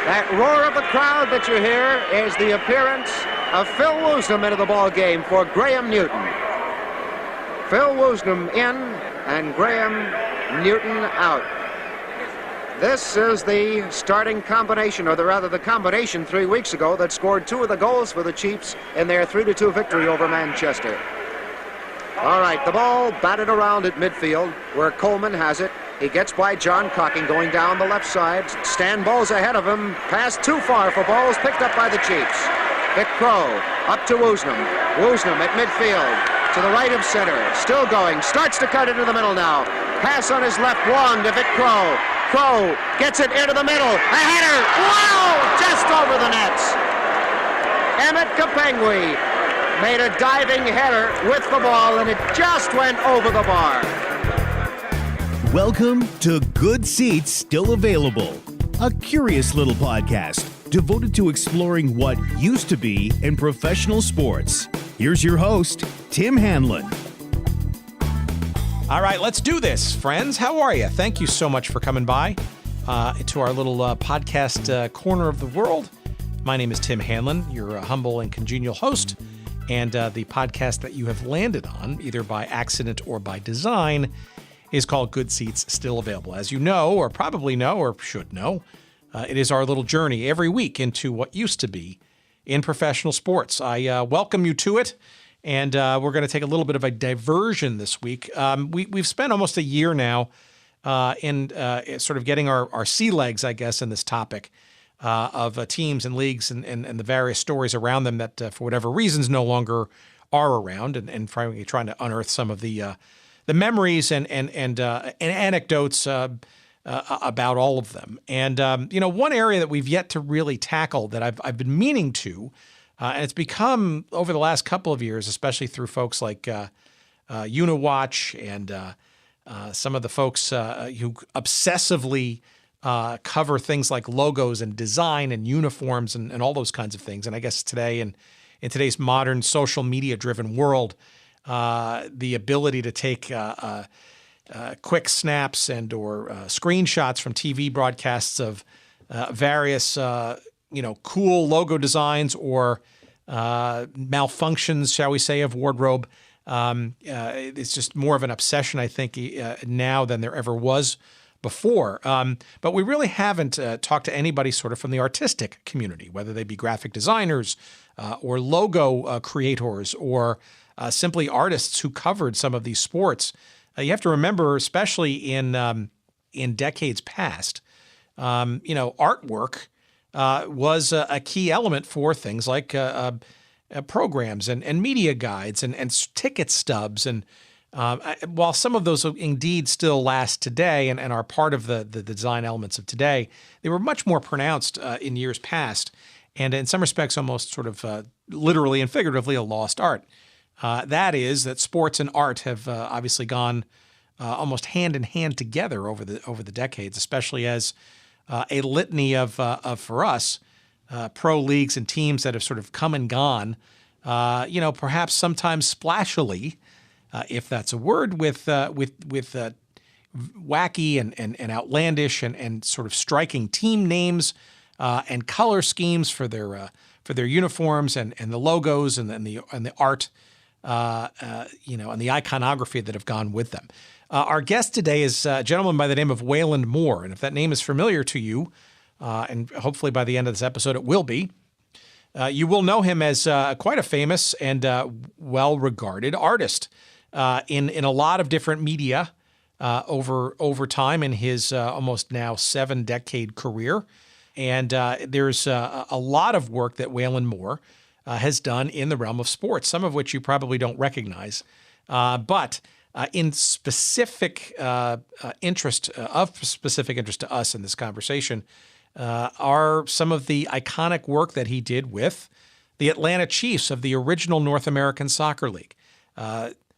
That roar of the crowd that you hear is the appearance of Phil Woosnam into the ball game for Graham Newton. Phil Woosnam in and Graham Newton out. This is the starting combination, or rather the combination 3 weeks ago that scored 2 of the goals for the Chiefs in their 3-2 victory over Manchester. All right, the ball batted around at midfield where Coleman has it. He gets by John Cocking going down the left side. Stan Bowles ahead of him. Pass too far for Bowles, picked up by the Chiefs. Vic Crow up to Woosnam. Woosnam at midfield to the right of center. Still going. Starts to cut into the middle now. Pass on his left, long to Vic Crow. Crow gets it into the middle. A header. Wow! Just over the nets. Emmett Kapengwi made a diving header with the ball, and it just went over the bar. Welcome to Good Seats Still Available, a curious little podcast devoted to exploring what used to be in professional sports. Here's your host, Tim Hanlon. All right, let's do this, friends. How are you? Thank you so much for coming by to our little podcast corner of the world. My name is Tim Hanlon, your humble and congenial host, and the podcast that you have landed on, either by accident or by design, is called Good Seats Still Available. As you know, or probably know, or should know, it is our little journey every week into what used to be in professional sports. I welcome you to it, and we're going to take a little bit of a diversion this week. We've spent almost a year now in sort of getting our sea legs, I guess, in this topic of teams and leagues and the various stories around them that, for whatever reasons, no longer are around, and frankly trying to unearth some of the memories and anecdotes about all of them. And one area that we've yet to really tackle that I've been meaning to, and it's become over the last couple of years, especially through folks like Uniwatch and some of the folks who obsessively cover things like logos and design and uniforms and all those kinds of things. And I guess today, in today's modern social media-driven world, the ability to take quick snaps and or screenshots from TV broadcasts of various cool logo designs or malfunctions, shall we say, of wardrobe. It's just more of an obsession, I think, now than there ever was before. But we really haven't talked to anybody sort of from the artistic community, whether they be graphic designers or logo creators or simply artists who covered some of these sports. You have to remember, especially in decades past, artwork was a key element for things like programs and media guides and ticket stubs. And while some of those indeed still last today and are part of the design elements of today, they were much more pronounced in years past, and in some respects almost sort of literally and figuratively a lost art. That is that sports and art have obviously gone almost hand in hand together over the decades, especially as a litany of for us pro leagues and teams that have sort of come and gone. Perhaps sometimes splashily, if that's a word, with wacky and outlandish and sort of striking team names and color schemes for their uniforms and the logos and the art. And the iconography that have gone with them. Our guest today is a gentleman by the name of Wayland Moore. And if that name is familiar to you, and hopefully by the end of this episode it will be, you will know him as quite a famous and well-regarded artist in a lot of different media over time in his almost now 7-decade career. And there's a lot of work that Wayland Moore has done in the realm of sports, some of which you probably don't recognize. But in specific interest to us in this conversation are some of the iconic work that he did with the Atlanta Chiefs of the original North American Soccer League.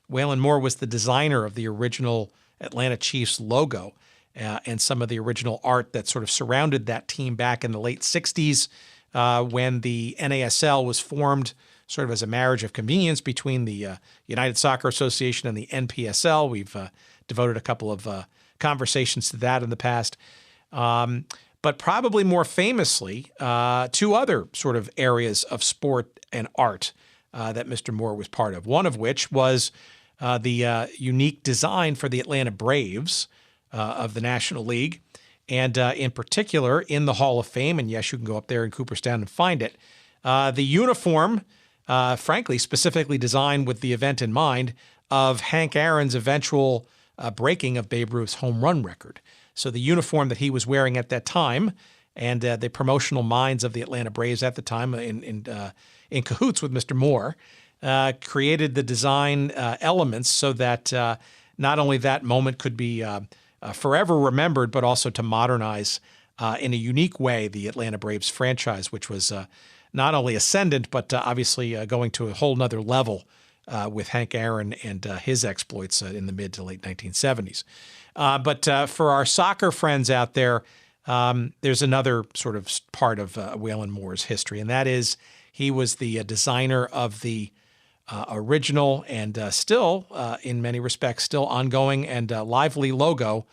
Wayland Moore was the designer of the original Atlanta Chiefs logo and some of the original art that sort of surrounded that team back in the late 60s. When the NASL was formed sort of as a marriage of convenience between the United Soccer Association and the NPSL. We've devoted a couple of conversations to that in the past. but probably more famously, two other sort of areas of sport and art that Mr. Moore was part of, one of which was the unique design for the Atlanta Braves of the National League, and in particular in the Hall of Fame, and yes, you can go up there in Cooperstown and find it, the uniform, frankly, specifically designed with the event in mind of Hank Aaron's eventual breaking of Babe Ruth's home run record. So the uniform that he was wearing at that time, and the promotional minds of the Atlanta Braves at the time, in cahoots with Mr. Moore, created the design elements so that not only that moment could be forever remembered, but also to modernize in a unique way the Atlanta Braves franchise, which was not only ascendant, but obviously going to a whole nother level with Hank Aaron and his exploits in the mid to late 1970s. But for our soccer friends out there, there's another sort of part of Wayland Moore's history, and that is he was the designer of the original and still, in many respects, still ongoing and lively logo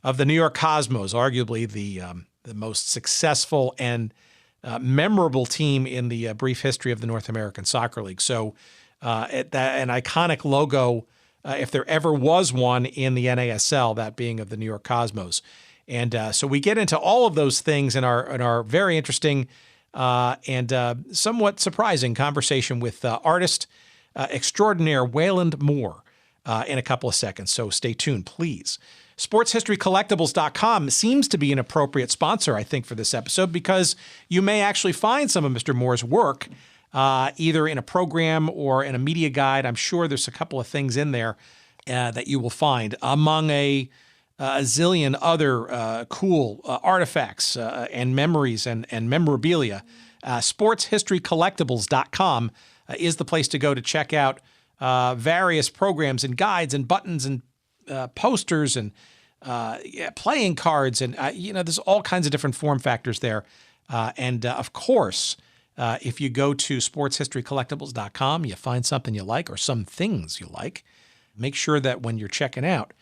of the New York Cosmos, arguably the most successful and memorable team in the brief history of the North American Soccer League. So an iconic logo, if there ever was one in the NASL, that being of the New York Cosmos. And so we get into all of those things in our very interesting and somewhat surprising conversation with artist extraordinaire Wayland Moore in a couple of seconds. So stay tuned, please. SportsHistoryCollectibles.com seems to be an appropriate sponsor, I think, for this episode, because you may actually find some of Mr. Moore's work either in a program or in a media guide. I'm sure there's a couple of things in there that you will find among a zillion other cool artifacts and memories and memorabilia. SportsHistoryCollectibles.com is the place to go to check out various programs and guides and buttons and posters and playing cards. And, there's all kinds of different form factors there. Of course, if you go to SportsHistoryCollectibles.com, you find something you like or some things you like, make sure that when you're checking out,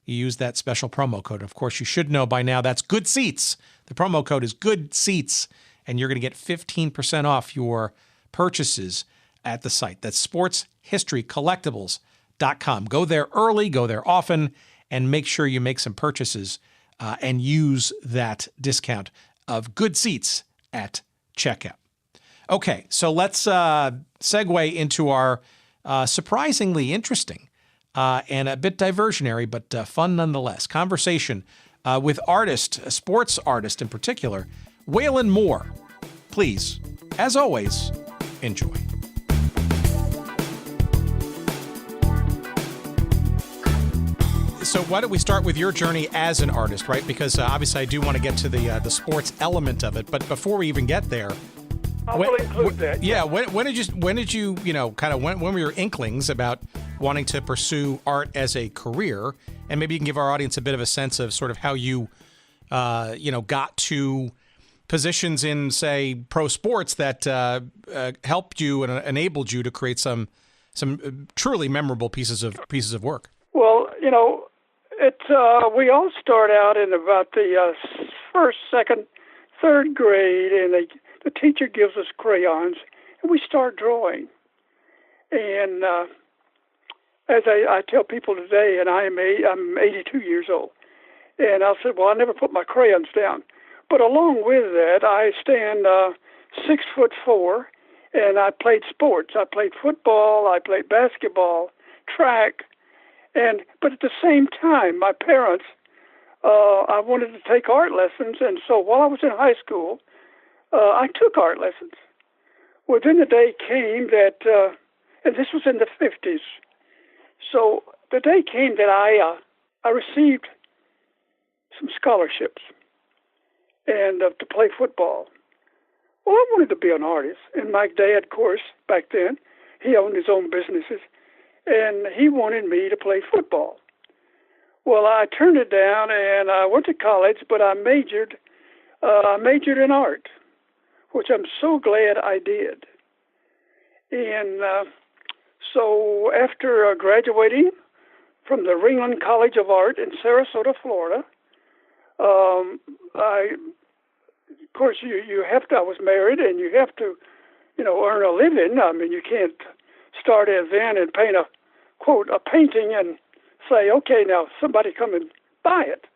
you use that special promo code. Of course, you should know by now that's Good Seats. The promo code is Good Seats, and you're going to get 15% off your purchases at the site. That's SportsHistoryCollectibles.com. Go there early, go there often, and make sure you make some purchases and use that discount of Good Seats at checkout. Okay, so let's segue into our surprisingly interesting and a bit diversionary, but fun nonetheless, conversation with a sports artist in particular, Wayland Moore. Please, as always, enjoy. So why don't we start with your journey as an artist, right? Because obviously I do want to get to the sports element of it, but before we even get there, I will include that. Yeah. When did you when were your inklings about wanting to pursue art as a career? And maybe you can give our audience a bit of a sense of sort of how you, got to positions in, say, pro sports that helped you and enabled you to create some truly memorable pieces of work. Well, we all start out in about the first, second, third grade, and the teacher gives us crayons, and we start drawing. And as I tell people today, and I'm 82 years old, and I said, well, I never put my crayons down. But along with that, I stand 6'4", and I played sports. I played football, I played basketball, track, but at the same time, my parents, I wanted to take art lessons, and so while I was in high school, I took art lessons. Well, then the day came that, and this was in the 50s, so the day came that I received some scholarships and to play football. Well, I wanted to be an artist, and my dad, of course, back then, he owned his own businesses, and he wanted me to play football. Well, I turned it down, and I went to college, but I majored in art, which I'm so glad I did. And so after graduating from the Ringling College of Art in Sarasota, Florida, I of course, you have to. I was married, and you have to, earn a living. I mean, you can't start as then and paint a painting and say, okay, now somebody come and buy it.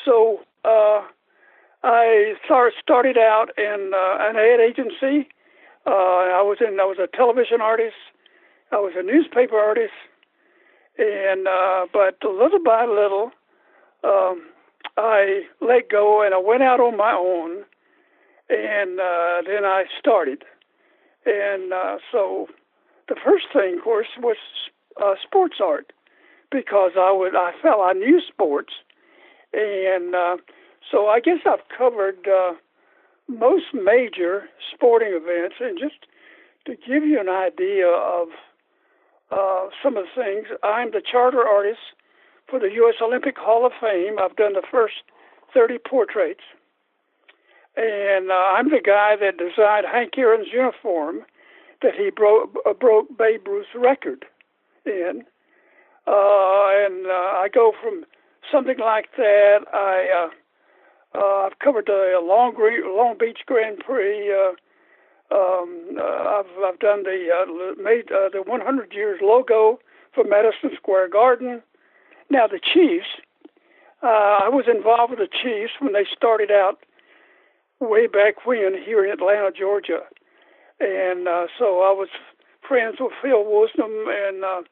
So I started out in an ad agency. I was a television artist. I was a newspaper artist, and but little by little, I let go and I went out on my own, and then I started. And so the first thing, of course, was sports art, because I felt I knew sports, and so I guess I've covered most major sporting events. And just to give you an idea of some of the things, I'm the charter artist for the U.S. Olympic Hall of Fame. I've done the first 30 portraits. And I'm the guy that designed Hank Aaron's uniform that he broke Babe Ruth's record in. And I go from something like that. I've covered the Long Beach Grand Prix. I've done the 100 years logo for Madison Square Garden. Now the Chiefs, I was involved with the Chiefs when they started out way back when here in Atlanta, Georgia, and so I was friends with Phil Woosnam and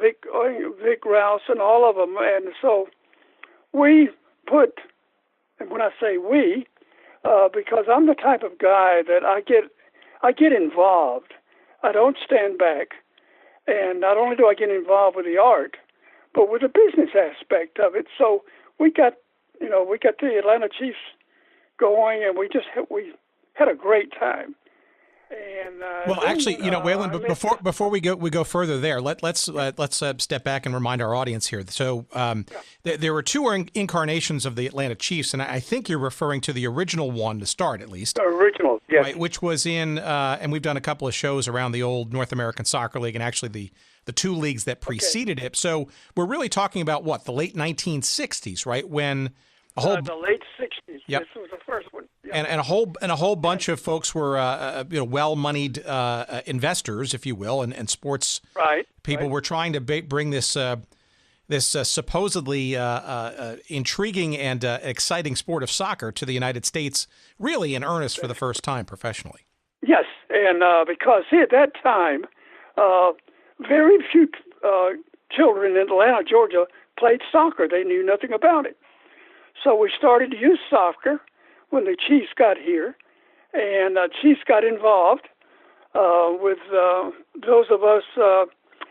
Vic Rouse and all of them, and so we put, and when I say we, because I'm the type of guy that I get involved. I don't stand back, and not only do I get involved with the art, but with the business aspect of it. So we got the Atlanta Chiefs going, and we had a great time. And well, actually, Wayland, before we go further there, let's step back and remind our audience here. So there were two incarnations of the Atlanta Chiefs, and I think you're referring to the original one to start, at least. The original, yes. Right, which was in, and we've done a couple of shows around the old North American Soccer League, and actually the two leagues that preceded it. So we're really talking about what, the late 1960s, right? When the late 60s. Yep. This was the first one. Yep. And a whole bunch of folks were well-moneyed investors, if you will, and sports people were trying to bring this supposedly intriguing and exciting sport of soccer to the United States, really in earnest for the first time professionally. Yes, and because at that time, very few children in Atlanta, Georgia, played soccer. They knew nothing about it. So we started youth soccer when the Chiefs got here, and Chiefs got involved with those of us,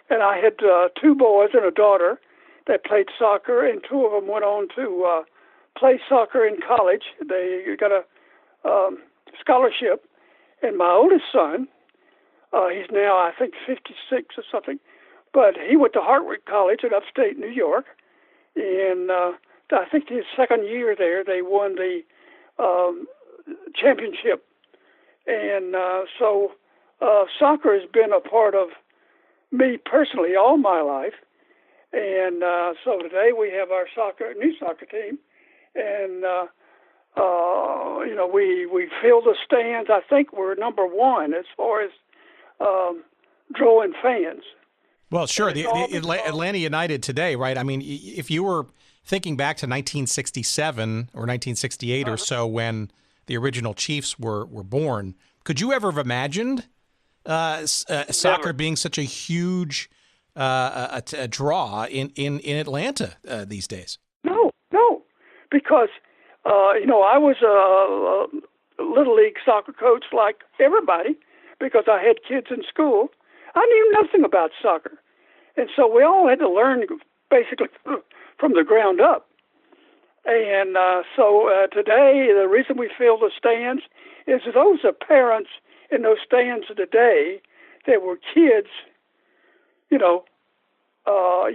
and I had two boys and a daughter that played soccer, and two of them went on to play soccer in college. They got a scholarship, and my oldest son, he's now, I think, 56 or something, but he went to Hartwick College in upstate New York, and I think his second year there, they won the championship. And so soccer has been a part of me personally all my life. And so today we have our new soccer team. And, we fill the stands. I think we're number one as far as drawing fans. Well, sure. The Atlanta United today, right? I mean, if you were thinking back to 1967 or 1968 or so when the original Chiefs were born, could you ever have imagined soccer being such a huge a draw in Atlanta these days? No, because I was a little league soccer coach like everybody because I had kids in school. I knew nothing about soccer, and so we all had to learn basically from the ground up. And so today, the reason we fill the stands is those are parents in those stands today that were kids,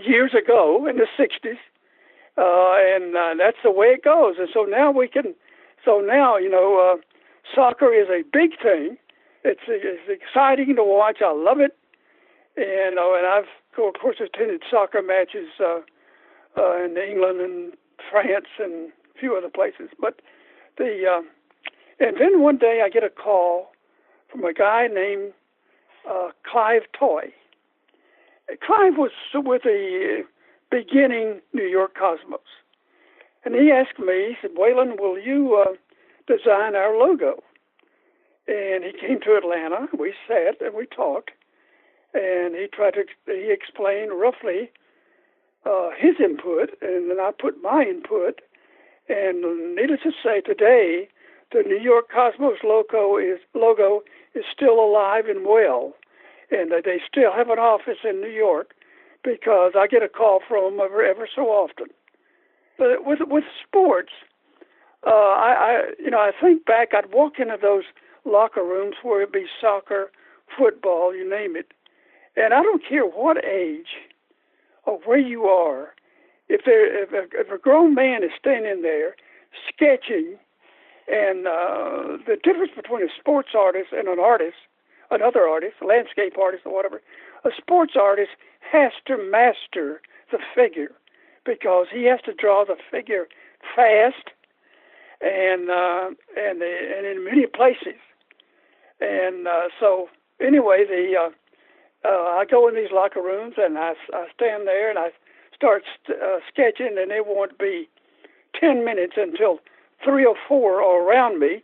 years ago in the 60s. And that's the way it goes. And so now soccer is a big thing. It's exciting to watch. I love it. And I've, of course, attended soccer matches in England and France and a few other places. But And then one day I get a call from a guy named Clive Toy. Clive was with the beginning New York Cosmos. And he asked me, he said, Wayland, will you design our logo? And he came to Atlanta. We sat and we talked. And he explained roughly his input, and then I put my input. And needless to say, today, the New York Cosmos logo is still alive and well. And they still have an office in New York because I get a call from them ever so often. But with sports, I think back, I'd walk into those locker rooms where it'd be soccer, football, you name it. And I don't care what age or where you are, if a grown man is standing there sketching, and the difference between a sports artist and another artist, a landscape artist or whatever, a sports artist has to master the figure because he has to draw the figure fast and in many places. And so anyway, I go in these locker rooms and I stand there and I start sketching, and it won't be 10 minutes until 3 or 4 are around me.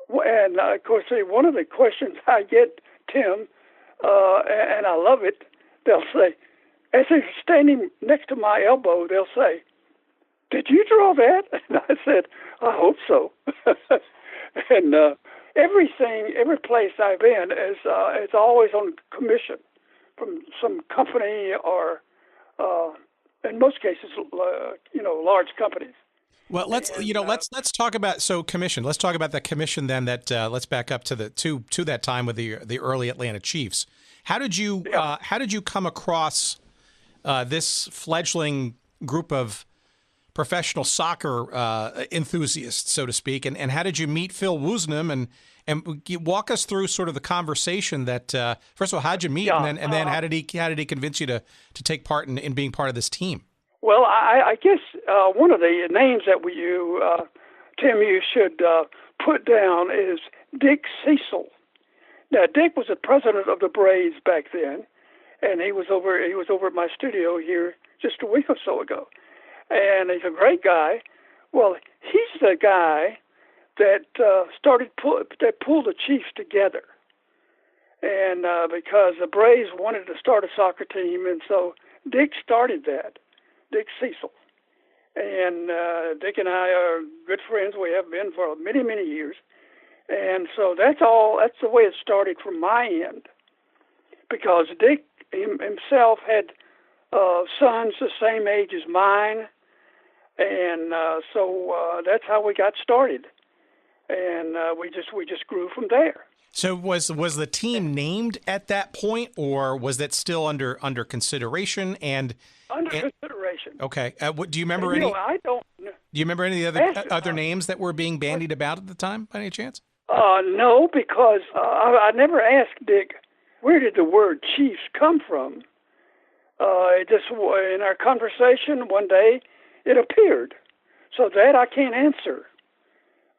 And of course, one of the questions I get, Tim, and I love it, they'll say, as they're standing next to my elbow, they'll say, "Did you draw that?" And I said, "I hope so." And every place I've been is always on commission from some company or, in most cases, large companies. Well, let's talk about commission. Let's talk about that commission then. Let's back up to that time with the early Atlanta Chiefs. How did you come across this fledgling group of professional soccer enthusiasts, so to speak, and how did you meet Phil Woosnam and walk us through sort of the conversation that first of all, how'd you meet, and then how did he convince you to take part in being part of this team? Well, I guess one of the names that Tim, you should put down is Dick Cecil. Now, Dick was the president of the Braves back then, and he was over at my studio here just a week or so ago. And he's a great guy. Well, he's the guy that pulled the Chiefs together. And because the Braves wanted to start a soccer team, and so Dick started that. Dick Cecil. And Dick and I are good friends. We have been for many, many years. And so that's the way it started from my end. Because Dick himself had sons the same age as mine. And so that's how we got started. And we just grew from there. So was the team named at that point, or was that still under consideration? Under consideration. Okay. Do you remember any? I don't. Do you remember any of the other names that were being bandied about at the time, by any chance? No, because I never asked Dick, where did the word Chiefs come from? Just in our conversation one day, it appeared. So that I can't answer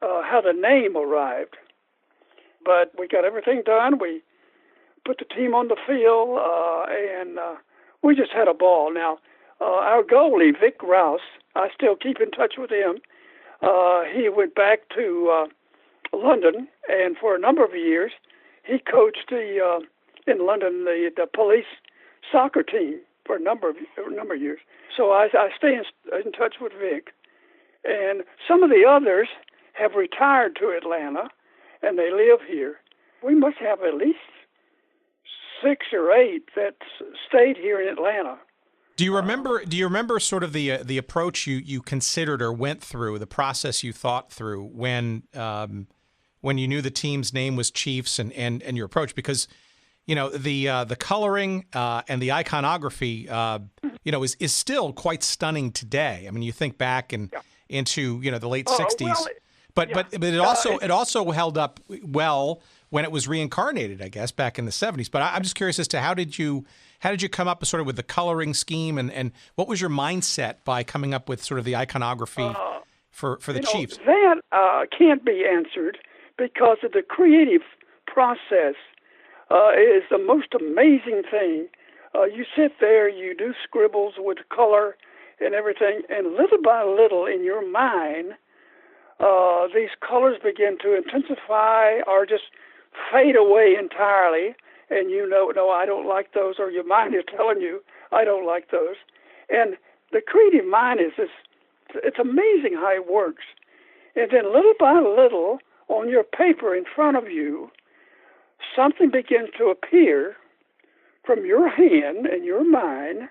how the name arrived. But we got everything done. We put the team on the field, and we just had a ball. Now, our goalie, Vic Rouse, I still keep in touch with him. He went back to London, and for a number of years, he coached in London the police soccer team for a number of years. So I stay in touch with Vic. And some of the others have retired to Atlanta, and they live here. We must have at least 6 or 8 that stayed here in Atlanta. Do you remember sort of the approach you considered or went through, the process you thought through when you knew the team's name was Chiefs and your approach? Because the coloring and the iconography is still quite stunning today. I mean, you think back into the late 60s. But it also held up well when it was reincarnated, I guess, back in the 70s. But I'm just curious as to how did you come up sort of with the coloring scheme, and what was your mindset by coming up with sort of the iconography for the Chiefs? That can't be answered because of the creative process is the most amazing thing. You sit there, you do scribbles with color and everything, and little by little in your mind, these colors begin to intensify or just fade away entirely, and no, I don't like those, or your mind is telling you, I don't like those. And the creative mind it's amazing how it works. And then little by little, on your paper in front of you, something begins to appear from your hand and your mind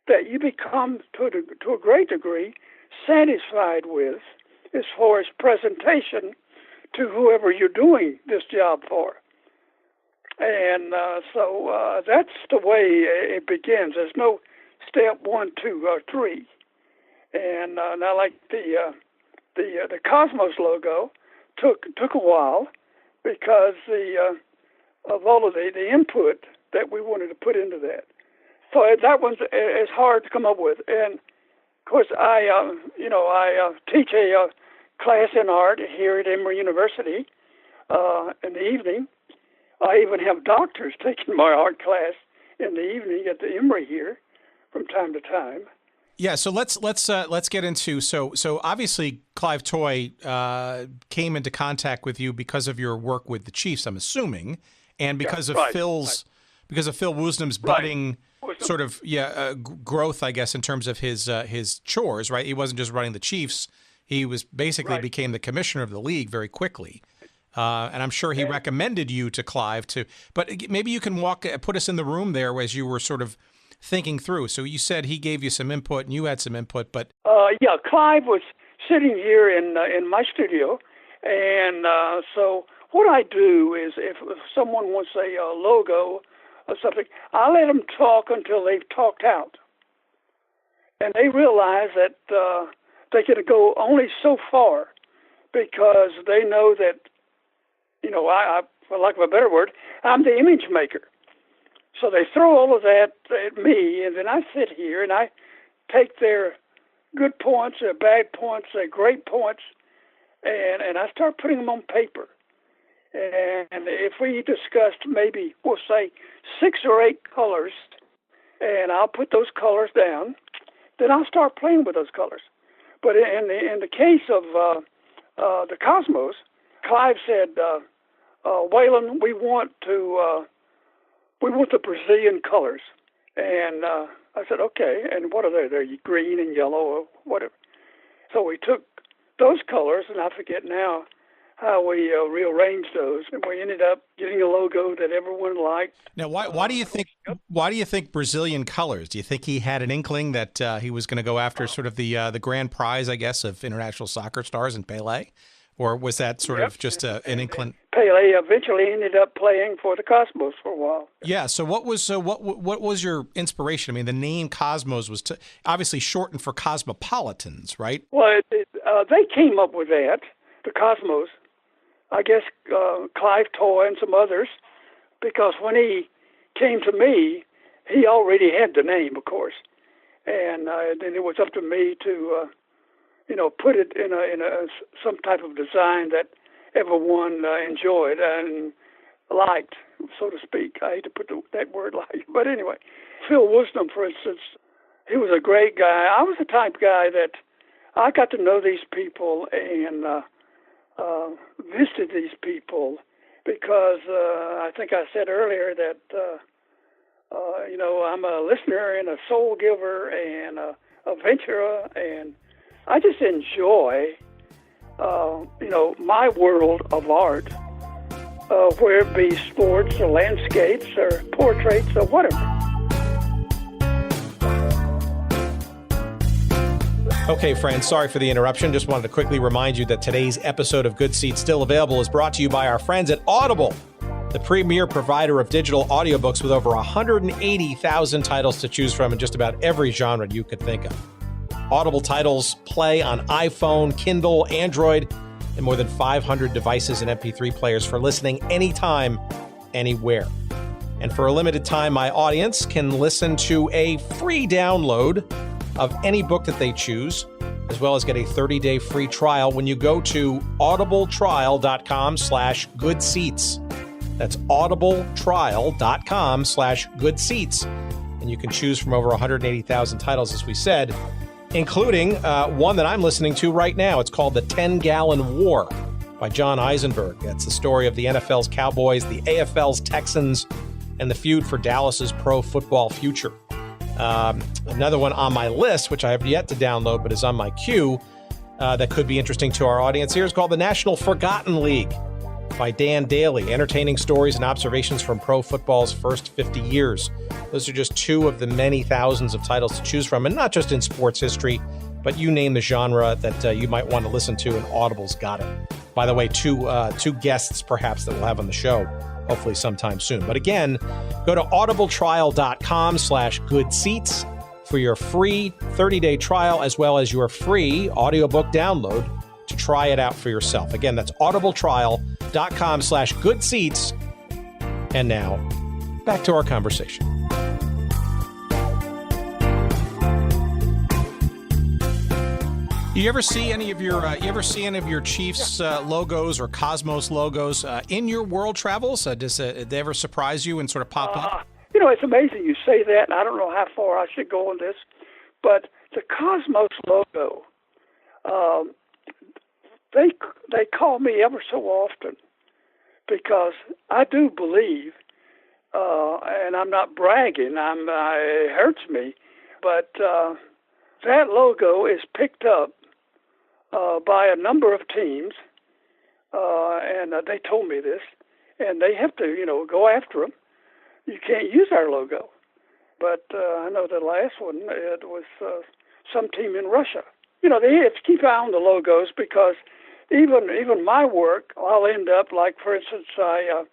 that you become, to a great degree, satisfied with as far as presentation to whoever you're doing this job for. And so that's the way it begins. There's no step 1, 2, or 3. And now, like the Cosmos logo took a while because of all of the input that we wanted to put into that. So that one's is hard to come up with. And of course, I teach a class in art here at Emory University in the evening. I even have doctors taking my art class in the evening at the Emory here from time to time. Yeah, so let's get into so obviously Clive Toy came into contact with you because of your work with the Chiefs, I'm assuming, and because of Phil Woosnam's budding sort of growth, I guess, in terms of his chores, right? He wasn't just running the Chiefs; he was basically became the commissioner of the league very quickly. And I'm sure he recommended you to Clive but maybe you can put us in the room there as you were sort of thinking through. So you said he gave you some input and you had some input, but Clive was sitting here in my studio, and so what I do is if someone wants a logo or something, I let them talk until they've talked out, and they realize that they can go only so far because they know that I for lack of a better word, I'm the image maker. So they throw all of that at me, and then I sit here and I take their good points, their bad points, their great points, and I start putting them on paper. And if we discussed maybe, we'll say, 6 or 8 colors, and I'll put those colors down, then I'll start playing with those colors. But in the case of the Cosmos, Clive said, Wayland, we want the Brazilian colors. And I said, okay, and what are they? They're green and yellow or whatever. So we took those colors, and I forget now how we rearranged those, and we ended up getting a logo that everyone liked. Now, why do you think Brazilian colors? Do you think he had an inkling that he was going to go after sort of the grand prize, I guess, of international soccer stars in Pelé? Or was that sort of just an inkling? Pelé eventually ended up playing for the Cosmos for a while. Yeah. So what was your inspiration? I mean, the name Cosmos was obviously shortened for Cosmopolitans, right? Well, they came up with that, the Cosmos. I guess Clive Toy and some others, because when he came to me, he already had the name, of course, and then it was up to me to put it in some type of design that everyone enjoyed and liked, so to speak. I hate to put that word like, but anyway, Phil Woosnam, for instance, he was a great guy. I was the type of guy that I got to know these people and visited these people because I think I said earlier that I'm a listener and a soul giver and a venturer, and I just enjoy, my world of art, where it be sports or landscapes or portraits or whatever. Okay, friends, sorry for the interruption. Just wanted to quickly remind you that today's episode of Good Seats Still Available is brought to you by our friends at Audible, the premier provider of digital audiobooks with over 180,000 titles to choose from in just about every genre you could think of. Audible titles play on iPhone, Kindle, Android, and more than 500 devices and MP3 players for listening anytime, anywhere. And for a limited time, my audience can listen to a free download of any book that they choose as well as get a 30-day free trial when you go to audibletrial.com/goodseats. That's audibletrial.com/goodseats. And you can choose from over 180,000 titles, as we said, including one that I'm listening to right now. It's called The 10-Gallon War by John Eisenberg. That's the story of the NFL's Cowboys, the AFL's Texans, and the feud for Dallas's pro football future. Another one on my list, which I have yet to download but is on my queue, that could be interesting to our audience here, is called The National Forgotten League by Dan Daly, entertaining stories and observations from pro football's first 50 years. Those are just two of the many thousands of titles to choose from, and not just in sports history, but you name the genre that you might want to listen to, and Audible's got it. By the way, two guests perhaps that we'll have on the show, hopefully sometime soon. But again, go to audibletrial.com/goodseats for your free 30-day trial, as well as your free audiobook download to try it out for yourself. Again, that's audibletrial.com/goodseats. And now, back to our conversation. You ever see any of your Chiefs logos or Cosmos logos in your world travels? Does they ever surprise you and sort of pop up? It's amazing you say that, and I don't know how far I should go on this, but the Cosmos logo, they call me ever so often because I do believe, and I'm not bragging, it hurts me, but that logo is picked up by a number of teams, and they told me this, and they have to, go after them. You can't use our logo. But I know the last one, it was some team in Russia. They have to keep an eye on the logos because even my work, I'll end up, like, for instance, I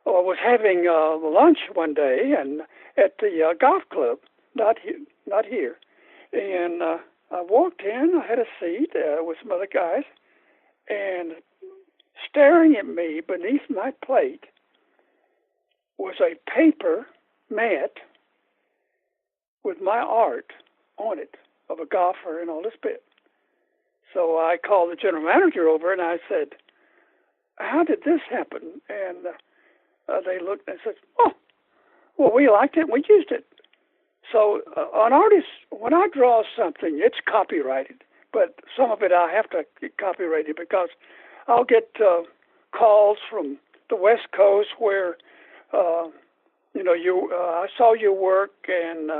was having lunch one day and at the golf club, not here. And I walked in, I had a seat with some other guys, and staring at me beneath my plate was a paper mat with my art on it of a golfer and all this bit. So I called the general manager over and I said, "How did this happen?" And they looked and said, "Oh, well, we liked it and we used it." So an artist, when I draw something, it's copyrighted, but some of it I have to get copyrighted because I'll get calls from the West Coast where, I saw your work and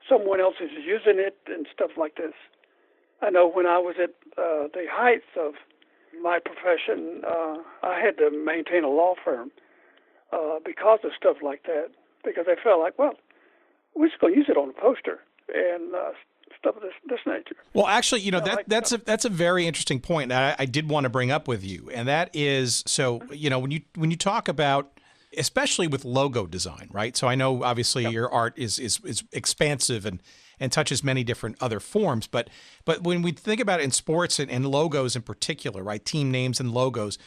someone else is using it and stuff like this. I know when I was at the height of my profession, I had to maintain a law firm because of stuff like that, because I felt like, well, we're just going to use it on a poster and stuff of this nature. Well, actually, that's a very interesting point that I did want to bring up with you, and that is, so when you talk about, especially with logo design, right? So I know obviously your art is expansive and touches many different other forms, but when we think about it in sports and logos in particular, right? Team names and logos,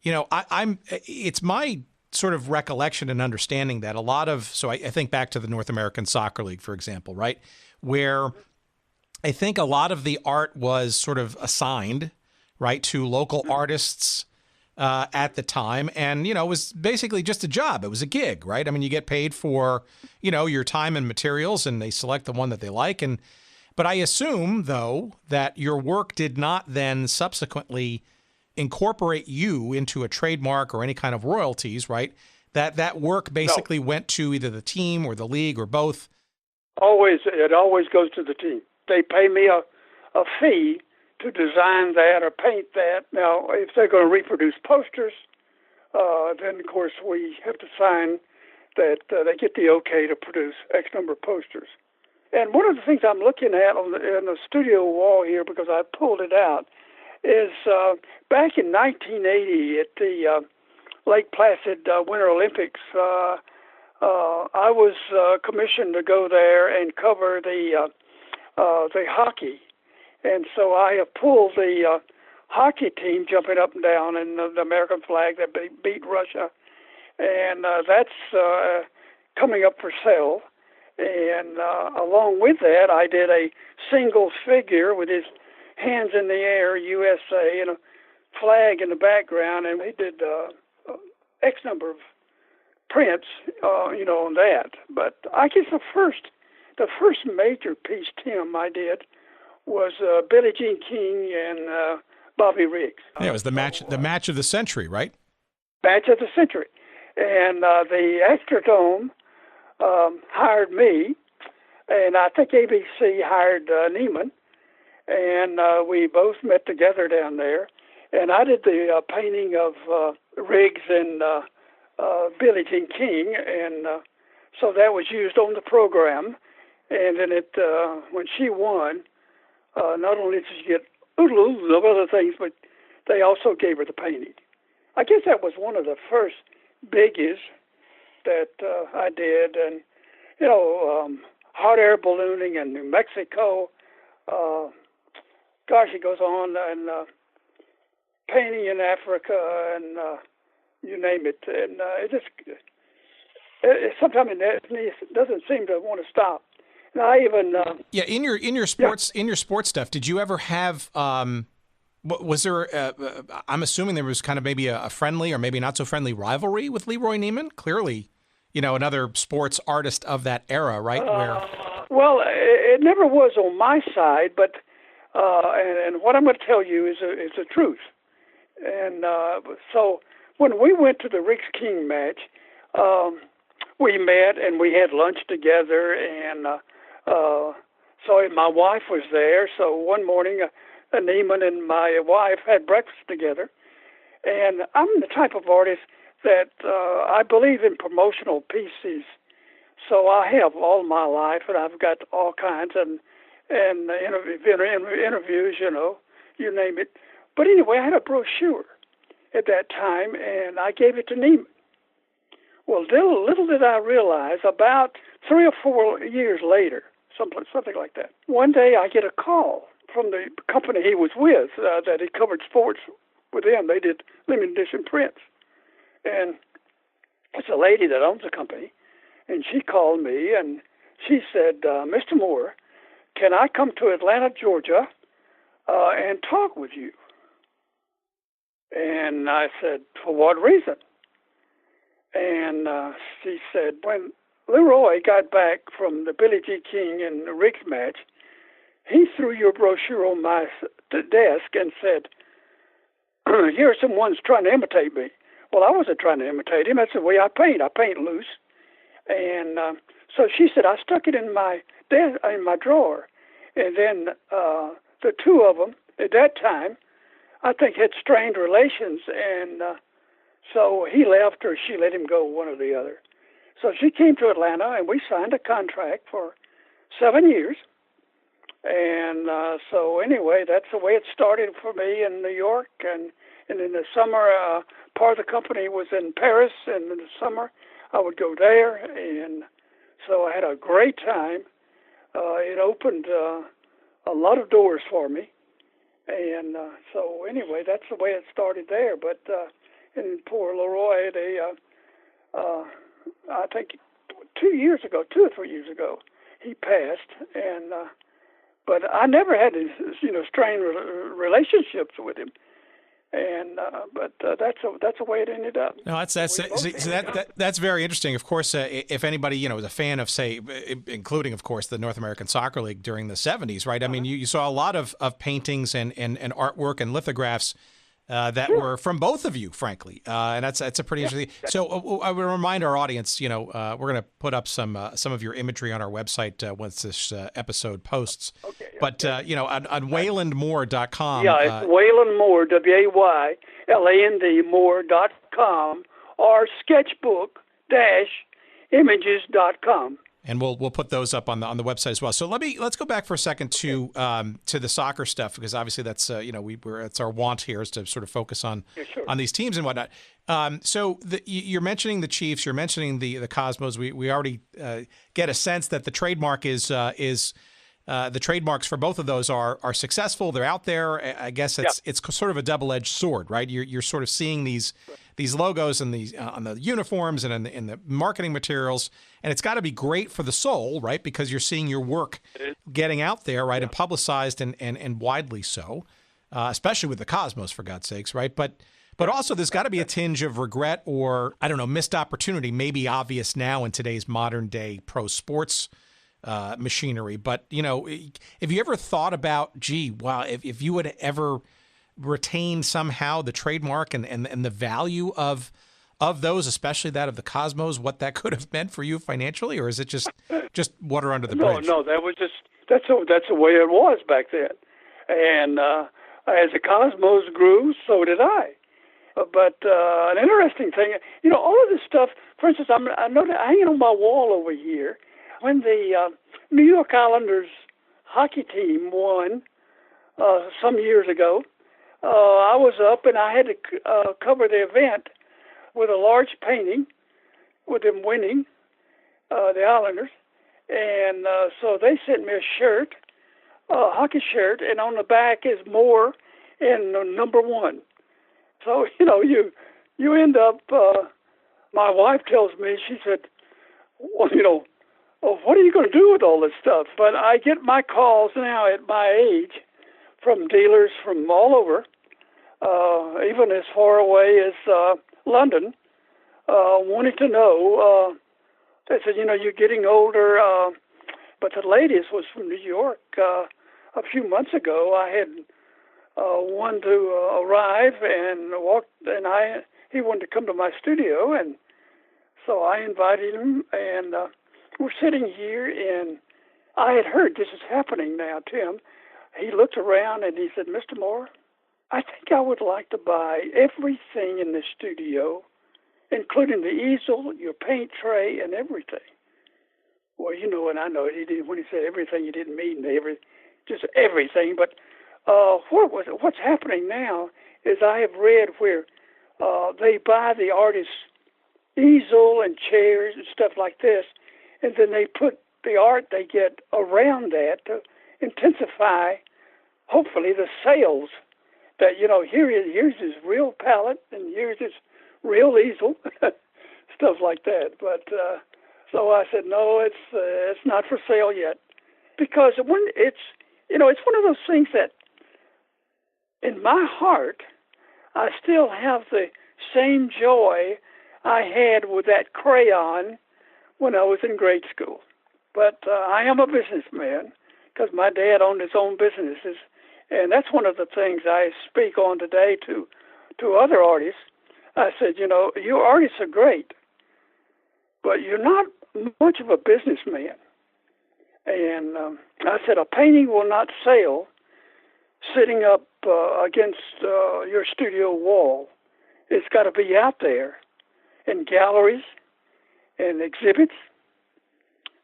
it's my sort of recollection and understanding that a lot of, so I think back to the North American Soccer League, for example, right? Where I think a lot of the art was sort of assigned, right, to local artists at the time. And, it was basically just a job. It was a gig, right? I mean, you get paid for, your time and materials, and they select the one that they like. But I assume, though, that your work did not then subsequently incorporate you into a trademark or any kind of royalties, right? That work basically went to either the team or the league or both. It always goes to the team. They pay me a fee to design that or paint that. Now, if they're going to reproduce posters, then of course we have to sign that they get the okay to produce X number of posters. And one of the things I'm looking at on the studio wall here, because I pulled it out, is back in 1980 at the Lake Placid Winter Olympics, I was commissioned to go there and cover the hockey. And so I have pulled the hockey team jumping up and down in the American flag that beat Russia. And that's coming up for sale. And along with that, I did a single figure with his hands in the air, USA, and a flag in the background, and he did X number of prints, on that. But I guess the first major piece, Tim, I did was Billie Jean King and Bobby Riggs. Yeah, it was the match of the century, right? Match of the century, and the Astrodome hired me, and I think ABC hired Neiman, and we both met together down there, and I did the painting of Riggs and Billie Jean King, and so that was used on the program, and then when she won, not only did she get oodles of other things, but they also gave her the painting. I guess that was one of the first biggies that I did, and hot air ballooning in New Mexico. It goes on, and painting in Africa, and you name it, and sometimes it doesn't seem to want to stop. And I even in your sports stuff, did you ever have? Was there? I'm assuming there was kind of maybe a friendly or maybe not so friendly rivalry with Leroy Neiman. Clearly, another sports artist of that era, right? Well, it never was on my side, but and what I'm going to tell you is the truth. And so when we went to the Riggs King match, we met and we had lunch together, and so my wife was there. So one morning, Neiman and my wife had breakfast together, and I'm the type of artist that I believe in promotional pieces. So I have all my life, and I've got all kinds and interviews, you name it. But anyway, I had a brochure at that time, and I gave it to Neiman. Well, little did I realize, about 3 or 4 years later, something like that, one day I get a call from the company he was with, that he covered sports with them. They did limited edition prints. And it's a lady that owns the company, and she called me, and she said, Mr. Moore, can I come to Atlanta, Georgia, and talk with you? And I said, for what reason? And she said, when Leroy got back from the Billie Jean King and the Riggs match, he threw your brochure on my desk and said, here are some ones trying to imitate me. Well, I wasn't trying to imitate him. That's the way I paint. I paint loose. And so she said, I stuck it in my drawer. And then the two of them, at that time, I think had strained relations. And so he left or she let him go, one or the other. So she came to Atlanta, and we signed a contract for 7 years. And so anyway, that's the way it started for me in New York. And in the summer, part of the company was in Paris, and in the summer I would go there. And so I had a great time. It opened a lot of doors for me. And so anyway, that's the way it started there. But and poor Leroy, I think 2 or 3 years ago, he passed. And but I never had these, strained relationships with him, and but that's the way it ended up. No, that's very interesting. Of course, if anybody is a fan of, say, including of course the North American Soccer League during the 70s, right? I mean, you saw a lot of paintings and artwork and lithographs that were from both of you, frankly, and that's a pretty interesting. So I would remind our audience, we're going to put up some of your imagery on our website once this episode posts. Okay. But on waylandmoore.com. Yeah, it's Wayland Moore, WAYLAND Moore.com, or sketchbook-images.com. And we'll put those up on the website as well. So let's go back for a second to the soccer stuff, because obviously that's it's our want here is to sort of focus on these teams and whatnot. So you're mentioning the Chiefs, you're mentioning the Cosmos. We already get a sense that the trademark is the trademarks for both of those are successful. They're out there. I guess it's sort of a double-edged sword, right? You're sort of seeing these logos and these on the uniforms and in the marketing materials, and it's got to be great for the soul, right? Because you're seeing your work getting out there, right, and publicized and widely so, especially with the Cosmos, for God's sakes, right? But also there's got to be a tinge of regret or, I don't know, missed opportunity, maybe obvious now in today's modern day pro sports machinery. But, have you ever thought about, if you would ever retain somehow the trademark and the value of those, especially that of the Cosmos, what that could have meant for you financially? Or is it just water under the bridge? No, that was that's the way it was back then. And as the Cosmos grew, so did I. But an interesting thing, all of this stuff, for instance, I know that hanging on my wall over here, when the New York Islanders hockey team won some years ago, I was up and I had to cover the event with a large painting with them winning, the Islanders. And so they sent me a shirt, a hockey shirt, and on the back is Moore and number 1. So, you end up, my wife tells me, she said, well, what are you going to do with all this stuff? But I get my calls now at my age from dealers from all over, even as far away as London, wanting to know. They said, you're getting older. But the latest was from New York. A few months ago, I had one to arrive and he wanted to come to my studio, and so I invited him, and we're sitting here, and I had heard this is happening now, Tim. He looked around and he said, Mr. Moore, I think I would like to buy everything in the studio, including the easel, your paint tray, and everything. Well, and I know when he said everything, he didn't mean just everything, but what's happening now is I have read where they buy the artist's easel and chairs and stuff like this, and then they put the art they get around that to intensify, hopefully, the sales. That here's his real palette and here's his real easel, stuff like that. But so I said no, it's not for sale yet, because when it's one of those things that in my heart I still have the same joy I had with that crayon when I was in grade school. But I am a businessman because my dad owned his own businesses, and that's one of the things I speak on today to other artists. I said, you artists are great, but you're not much of a businessman. And I said, a painting will not sell sitting up against your studio wall. It's got to be out there in galleries and exhibits.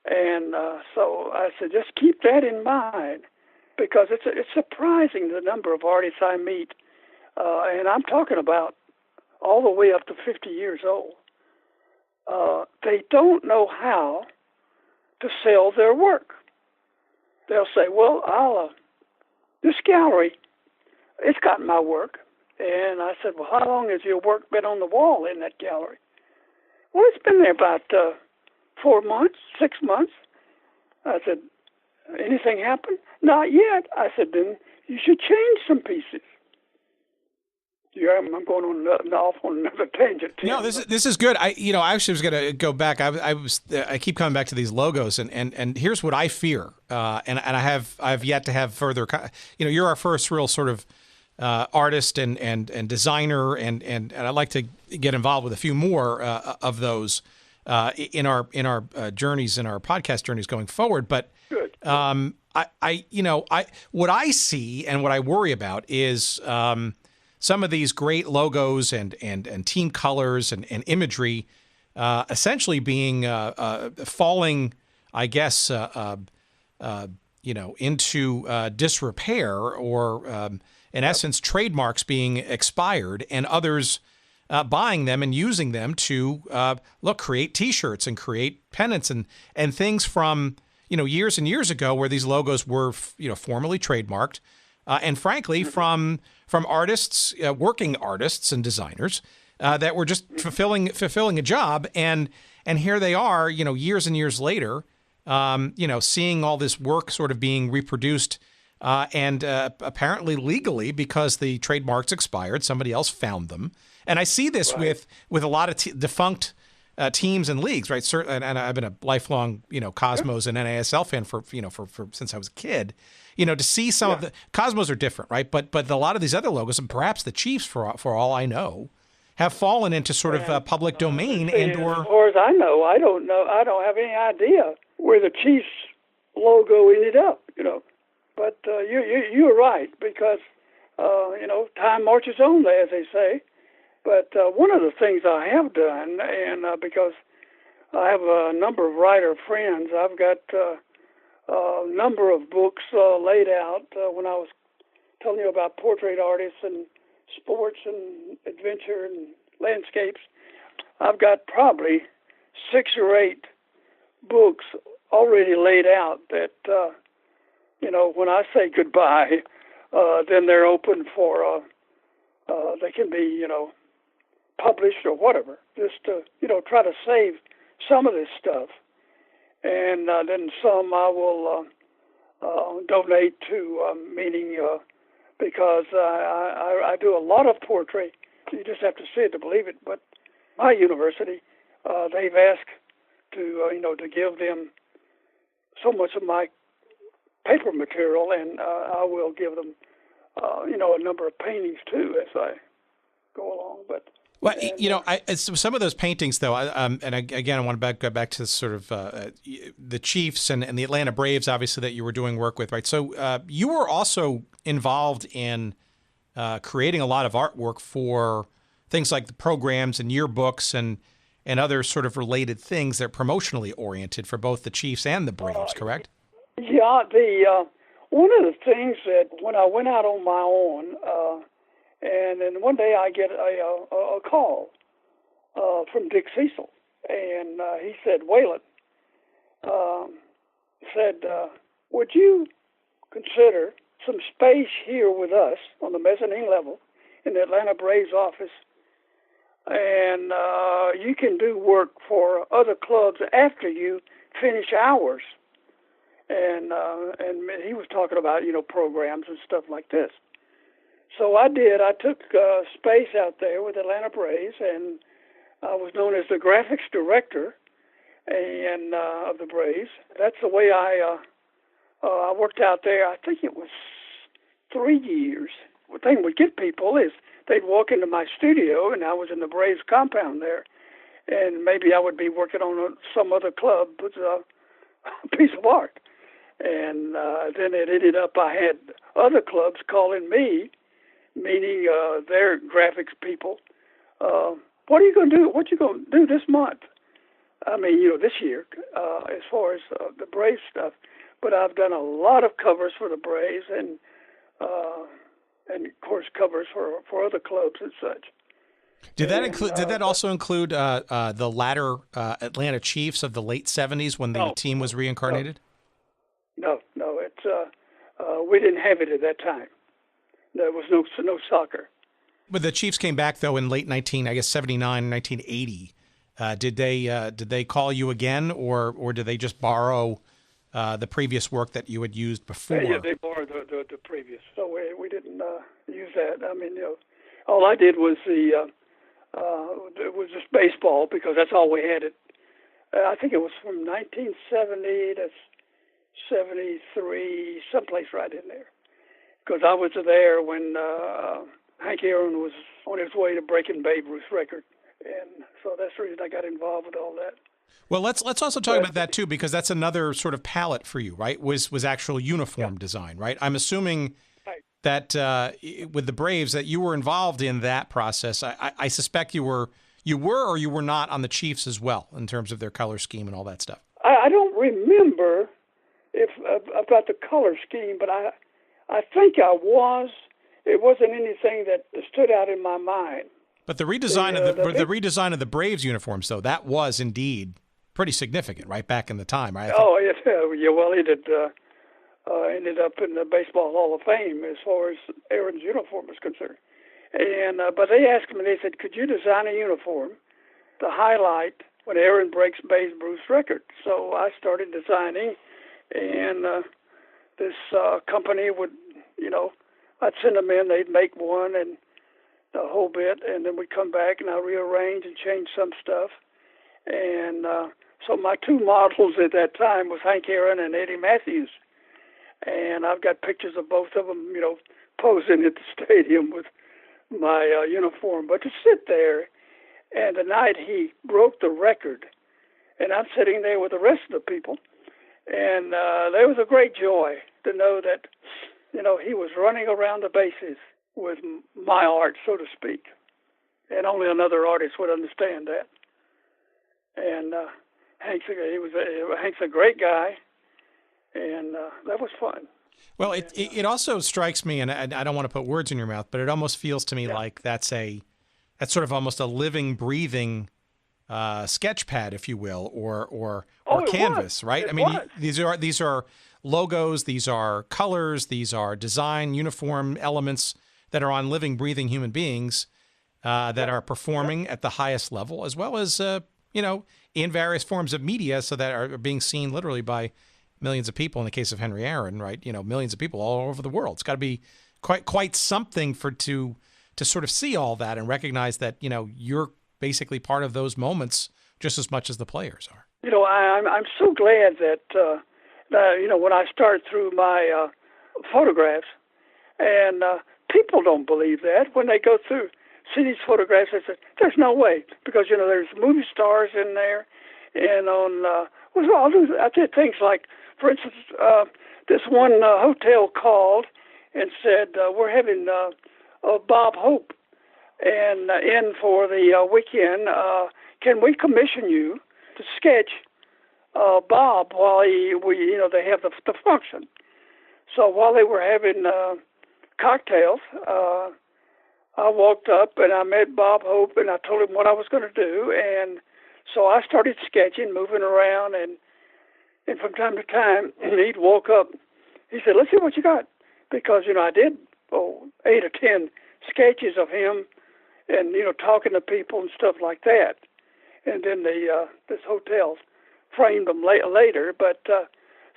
And so I said, just keep that in mind, because it's surprising the number of artists I meet, and I'm talking about all the way up to 50 years old. They don't know how to sell their work. They'll say, well, this gallery, it's got my work. And I said, well, how long has your work been on the wall in that gallery? Well, it's been there about 4 months, 6 months. I said, anything happen? Not yet. I said, then you should change some pieces. Yeah, I'm going off on another tangent. No, this is good. I actually was going to go back. I keep coming back to these logos, and here's what I fear. And I've yet to have further. You're our first real sort of artist and designer, and I'd like to get involved with a few more of those in our journeys, in our podcast journeys going forward. But good. What I see and what I worry about is some of these great logos and team colors and imagery essentially being falling, I guess, into disrepair, or in essence, trademarks being expired, and others buying them and using them to create T-shirts and create pennants and things from years and years ago where these logos were, formally trademarked. And frankly, from artists, working artists and designers that were just fulfilling a job. And here they are, years and years later, seeing all this work sort of being reproduced and apparently legally because the trademarks expired. Somebody else found them. And I see this with a lot of defunct teams and leagues, right? Certainly, and I've been a lifelong, Cosmos and NASL fan for since I was a kid. To see some of the Cosmos are different, right? But a lot of these other logos, and perhaps the Chiefs, for all I know, have fallen into sort of public domain As far as I know, I don't have any idea where the Chiefs logo ended up. But you're right because time marches on, as they say. But one of the things I have done, and because I have a number of writer friends, I've got a number of books laid out when I was telling you about portrait artists and sports and adventure and landscapes. I've got probably 6 or 8 books already laid out that, when I say goodbye, then they're open for, they can be, published or whatever, just to, try to save some of this stuff. And then some I will donate to, meaning because I do a lot of portrait. You just have to see it to believe it. But my university, they've asked to give them so much of my paper material, and I will give them, a number of paintings too as I go along. But well, some of those paintings, though, again, I want to go back to sort of the Chiefs and the Atlanta Braves, obviously, that you were doing work with, right? So you were also involved in creating a lot of artwork for things like the programs and yearbooks and other sort of related things that are promotionally oriented for both the Chiefs and the Braves, correct? Yeah, one of the things that when I went out on my own, and then one day I get a call from Dick Cecil, and he said, Wayland, would you consider some space here with us on the mezzanine level in the Atlanta Braves office, and you can do work for other clubs after you finish ours. And he was talking about, programs and stuff like this. So I did. I took space out there with Atlanta Braves, and I was known as the graphics director and of the Braves. That's the way I worked out there. I think it was 3 years. The thing would get people is they'd walk into my studio, and I was in the Braves compound there, and maybe I would be working on some other club with a piece of art. And then it ended up I had other clubs calling me, meaning their graphics people. What are you going to do? What you going to do this month? I mean, this year, as far as the Braves stuff. But I've done a lot of covers for the Braves and of course covers for other clubs and such. Did that also include the latter Atlanta Chiefs of the late '70s when the team was reincarnated? No. It's we didn't have it at that time. There was no soccer. But the Chiefs came back though in late 1979, 1980. Did they call you again, or did they just borrow the previous work that you had used before? Yeah, they borrowed the previous. So we didn't use that. I mean, all I did was it was just baseball because that's all we had. I think it was from 1970 to 73, someplace right in there. Because I was there when Hank Aaron was on his way to breaking Babe Ruth's record. And so that's the reason I got involved with all that. Well, let's also talk about that too, because that's another sort of palette for you, right? Was actual uniform design, right? I'm assuming that with the Braves that you were involved in that process. I suspect you were or you were not on the Chiefs as well in terms of their color scheme and all that stuff. I don't remember about the color scheme, but I think I was. It wasn't anything that stood out in my mind. But the redesign of the Braves uniforms, though, that was indeed pretty significant, right, back in the time, right? Oh, yeah. Well, he did. Ended up in the Baseball Hall of Fame as far as Aaron's uniform was concerned. And but they asked me, they said, could you design a uniform to highlight when Aaron breaks Babe Ruth's record? So I started designing, and this company would, I'd send them in, they'd make one and the whole bit, and then we'd come back and I'd rearrange and change some stuff. And so my two models at that time was Hank Aaron and Eddie Matthews. And I've got pictures of both of them, posing at the stadium with my uniform. But to sit there, and the night he broke the record, and I'm sitting there with the rest of the people, and there was a great joy to know that, he was running around the bases with my art, so to speak. And only another artist would understand that. And Hank's a great guy. And that was fun. Well, it also strikes me, and I don't want to put words in your mouth, but it almost feels to me like that's sort of almost a living, breathing sketch pad, if you will, or canvas, right? These are logos, these are colors, these are design, uniform elements that are on living, breathing human beings that are performing at the highest level, as well as in various forms of media, so that are being seen literally by millions of people. In the case of Henry Aaron, right? Millions of people all over the world. It's got to be quite something to sort of see all that and recognize that you're basically part of those moments just as much as the players are. I'm so glad that when I start through my photographs, and people don't believe that when they go through see these photographs. They say there's no way, because there's movie stars in there, and I did things like, for instance, this one hotel called and said, we're having Bob Hope in for the weekend. Can we commission you to sketch Bob while they have the function? So while they were having cocktails, I walked up and I met Bob Hope and I told him what I was going to do, and so I started sketching, moving around, and from time to time, he'd walk up. He said, let's see what you got. Because, I did 8 or 10 sketches of him and, talking to people and stuff like that. And then this hotel framed them later. But,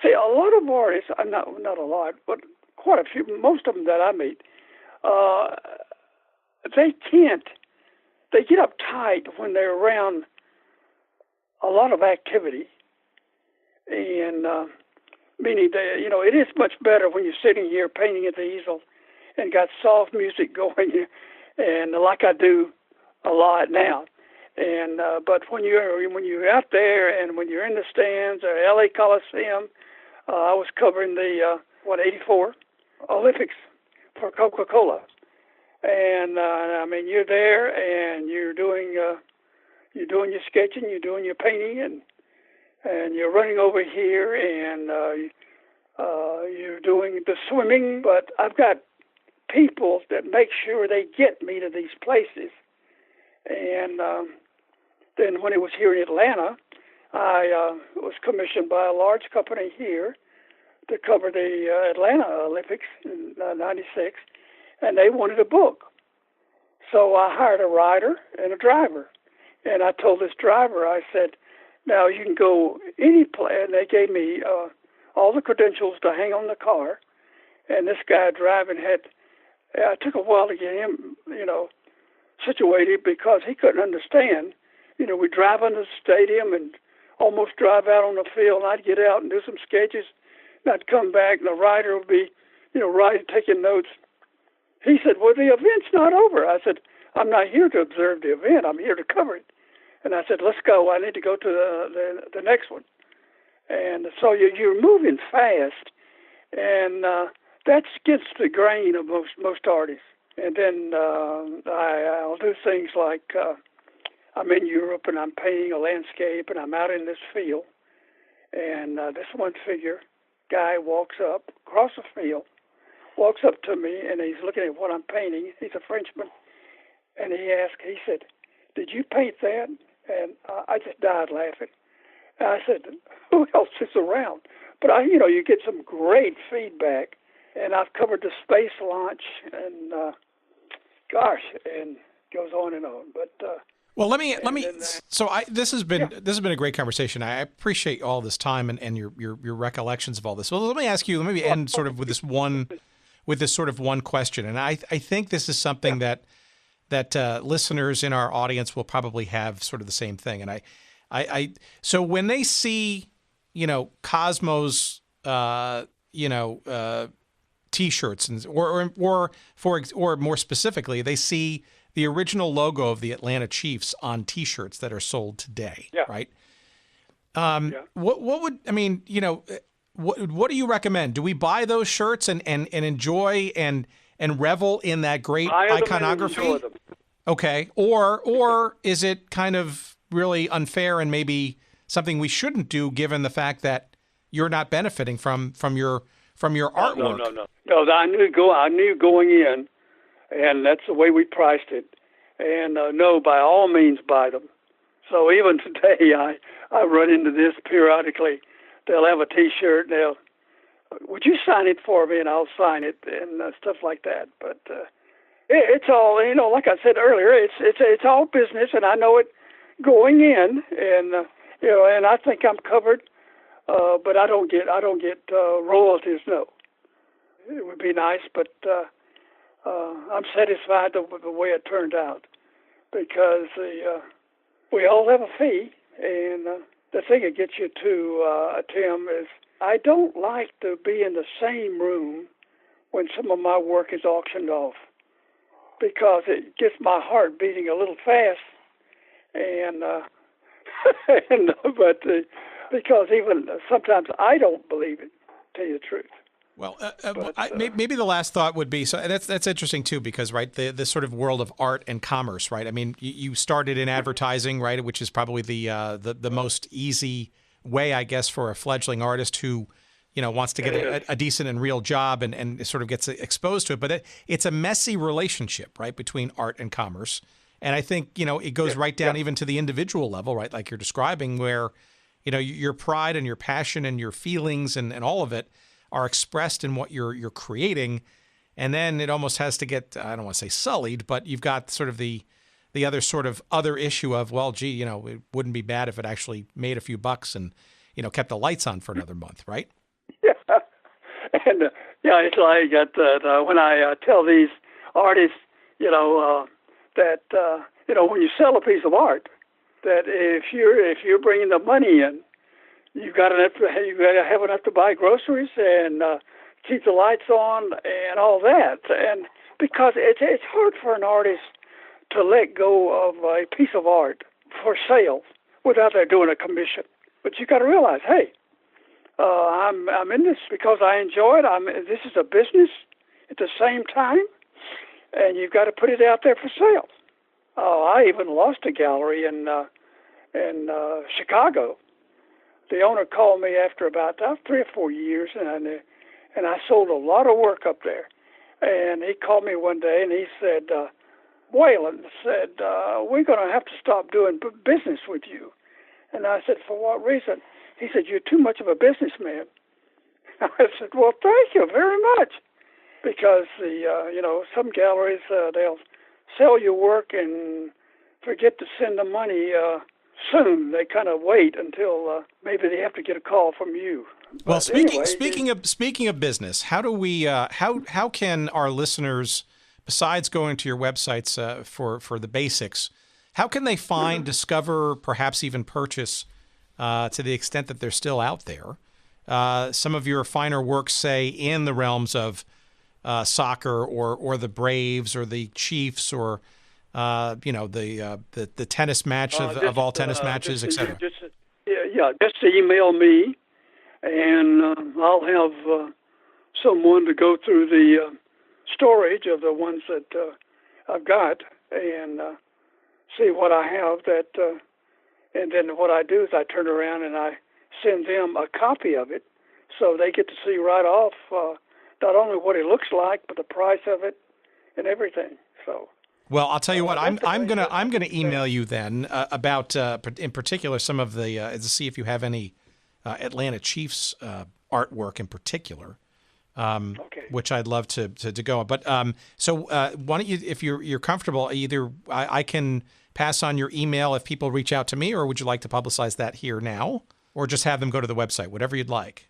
see, a lot of artists, not a lot, but quite a few, most of them that I meet, they get uptight when they're around a lot of activity. And meaning that, it is much better when you're sitting here painting at the easel and got soft music going, and like I do a lot now. And but when you're out there and when you're in the stands or LA Coliseum, I was covering the 84 Olympics for Coca-Cola, and you're there and you're doing your sketching, you're doing your painting, and you're running over here, and you're doing the swimming. But I've got people that make sure they get me to these places. And then when it was here in Atlanta, I was commissioned by a large company here to cover the Atlanta Olympics in '96, and they wanted a book. So I hired a writer and a driver. And I told this driver, I said, now you can go any place. And they gave me all the credentials to hang on the car. And this guy driving it took a while to get him, situated, because he couldn't understand. We drive into the stadium and almost drive out on the field, and I'd get out and do some sketches, and I'd come back, and the writer would be, writing, taking notes. He said, well, the event's not over. I said, I'm not here to observe the event. I'm here to cover it. And I said, let's go. I need to go to the next one. And so you're moving fast, and that's against the grain of most artists. And then I'll do things like I'm in Europe and I'm painting a landscape and I'm out in this field, and this one figure guy walks up across the field, walks up to me, and he's looking at what I'm painting. He's a Frenchman, and he said, did you paint that? And I just died laughing. And I said, who else is around? But you get some great feedback, and I've covered the space launch, and and goes on and on. But well, let me. So this has been a great conversation. I appreciate all this time and your recollections of all this. Well, let me ask you. Let me end sort of with this sort of one question, and I think this is something that listeners in our audience will probably have sort of the same thing. And so when they see, Cosmos, T-shirts, or more specifically, they see the original logo of the Atlanta Chiefs on T-shirts that are sold today, right? What would what do you recommend? Do we buy those shirts and enjoy and revel in that great iconography? Okay, or is it kind of really unfair and maybe something we shouldn't do, given the fact that you're not benefiting from your artwork? No. I knew going in, and that's the way we priced it. And no, by all means, buy them. So even today, I run into this periodically. They'll have a T-shirt, and would you sign it for me, and I'll sign it, and stuff like that. But it's all, like I said earlier, it's all business, and I know it going in, and and I think I'm covered. But I don't get royalties. No, it would be nice, but I'm satisfied with the way it turned out, because we all have a fee, and the thing that gets you to Tim is I don't like to be in the same room when some of my work is auctioned off, because it gets my heart beating a little fast, and because even sometimes I don't believe it, to tell you the truth. Well, maybe the last thought would be, so that's interesting too, because right, the sort of world of art and commerce, right? I mean, you started in advertising, right, which is probably the most easy way, I guess, for a fledgling artist who, wants to get a decent and real job and sort of gets exposed to it. But it's a messy relationship, right, between art and commerce. And I think, it goes right down even to the individual level, right, like you're describing, where, your pride and your passion and your feelings and all of it are expressed in what you're creating. And then it almost has to get, I don't want to say sullied, but you've got sort of the other issue of, well, gee, it wouldn't be bad if it actually made a few bucks and, kept the lights on for another month, right? Yeah. And, it's like that when I tell these artists, that, when you sell a piece of art, that if you're bringing the money in, you got to have enough to buy groceries and keep the lights on and all that. And because it's hard for an artist to let go of a piece of art for sale without they're doing a commission. But you got to realize, hey, I'm in this because I enjoy it. This is a business at the same time, and you've got to put it out there for sale. I even lost a gallery in Chicago. The owner called me after about 3 or 4 years, and I sold a lot of work up there. And he called me one day, and he said, Wayland said, we're going to have to stop doing business with you. And I said, for what reason? He said, you're too much of a businessman. I said, well, thank you very much. Because, some galleries, they'll sell your work and forget to send the money soon. They kind of wait until maybe they have to get a call from you. Well, speaking of business, how do we how can our listeners, besides going to your websites for the basics, how can they find, discover, perhaps even purchase, to the extent that they're still out there, some of your finer works, say in the realms of soccer or the Braves or the Chiefs or the tennis match of all tennis matches, etc. Just email me, and I'll have someone to go through the storage of the ones that I've got and see what I have. And then what I do is I turn around and I send them a copy of it, so they get to see right off not only what it looks like, but the price of it and everything. So. Well, I'll tell you what. I'm gonna email you then about in particular some of the to see if you have any Atlanta Chiefs artwork in particular, which I'd love to go on. But so why don't you, if you're comfortable, either I can pass on your email if people reach out to me, or would you like to publicize that here now, or just have them go to the website, whatever you'd like.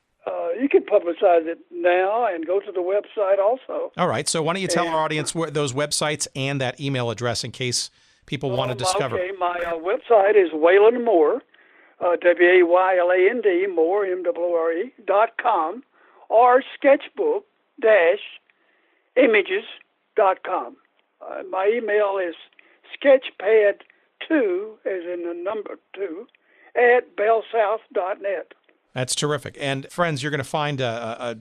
You can publicize it now and go to the website also. All right. So why don't you tell our audience those websites and that email address in case people want to discover. Okay. My website is Wayland Moore, WAYLAND, Moore, MOORE.com, or sketchbook-images.com. My email is sketchpad2, as in the number 2, at bellsouth.net. That's terrific. And friends, you're going to find a